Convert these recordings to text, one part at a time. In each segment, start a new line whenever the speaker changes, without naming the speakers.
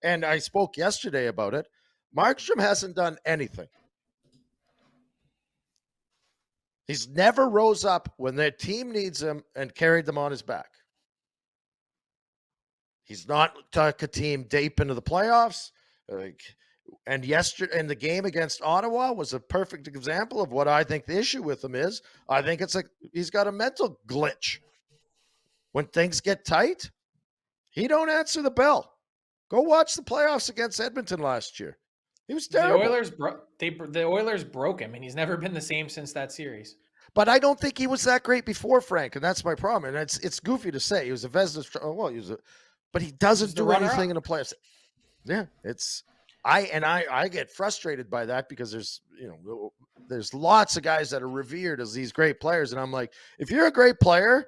and I spoke yesterday about it, Markstrom hasn't done anything. He's never rose up when their team needs him and carried them on his back. He's not took a team deep into the playoffs. And yesterday, in the game against Ottawa was a perfect example of what I think the issue with him is. I think it's like he's got a mental glitch. When things get tight, he don't answer the bell. Go watch the playoffs against Edmonton last year. He was terrible.
The Oilers broke him, and he's never been the same since that series.
But I don't think he was that great before, Frank, and that's my problem. And it's goofy to say he was a Vezina. But he doesn't do anything in the playoffs. Yeah, I get frustrated by that because there's lots of guys that are revered as these great players, and I'm like, if you're a great player,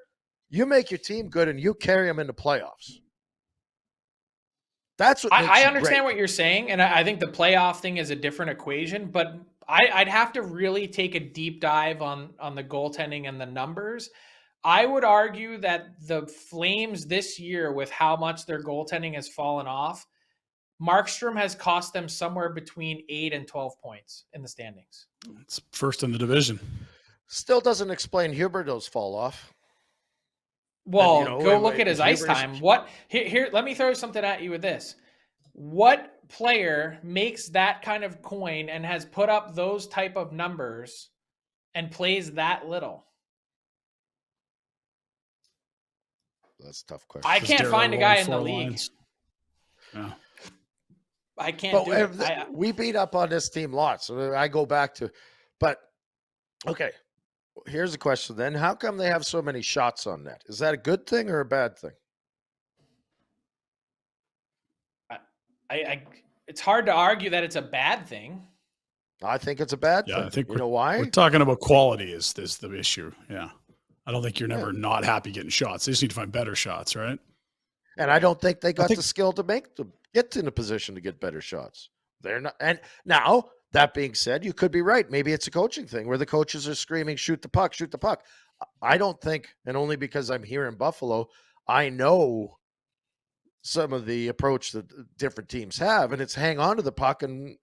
you make your team good and you carry them into playoffs. That's what
I understand what you're saying, and I think the playoff thing is a different equation, but I'd have to really take a deep dive on the goaltending and the numbers. I would argue that the Flames this year, with how much their goaltending has fallen off, Markstrom has cost them somewhere between 8 and 12 points in the standings.
It's first in the division.
Still doesn't explain Huberdeau's fall off.
Well, go look at his ice time. Here, let me throw something at you with this. What player makes that kind of coin and has put up those type of numbers and plays that little?
That's a tough question.
I can't find a guy in the league.
Yeah.
I can't do it.
We beat up on this team lots. So I go back to, but okay. Here's a question then. How come they have so many shots on net? Is that a good thing or a bad thing?
It's hard to argue that it's a bad thing.
I think it's a bad thing.
I think
you know why?
We're talking about quality is the issue. Yeah. I don't think you're never not happy getting shots. They just need to find better shots, right?
And I don't think they got the skill to get in a position to get better shots. They're not. And now, that being said, you could be right. Maybe it's a coaching thing where the coaches are screaming, shoot the puck, shoot the puck. I don't think, and only because I'm here in Buffalo, I know some of the approach that different teams have, and it's hang on to the puck and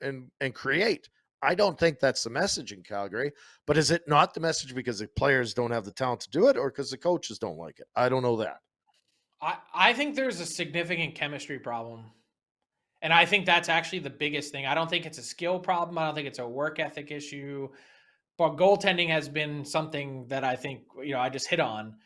create. I don't think that's the message in Calgary, but is it not the message because the players don't have the talent to do it or because the coaches don't like it? I don't know that.
I think there's a significant chemistry problem. And I think that's actually the biggest thing. I don't think it's a skill problem. I don't think it's a work ethic issue. But goaltending has been something that I think, I just hit on.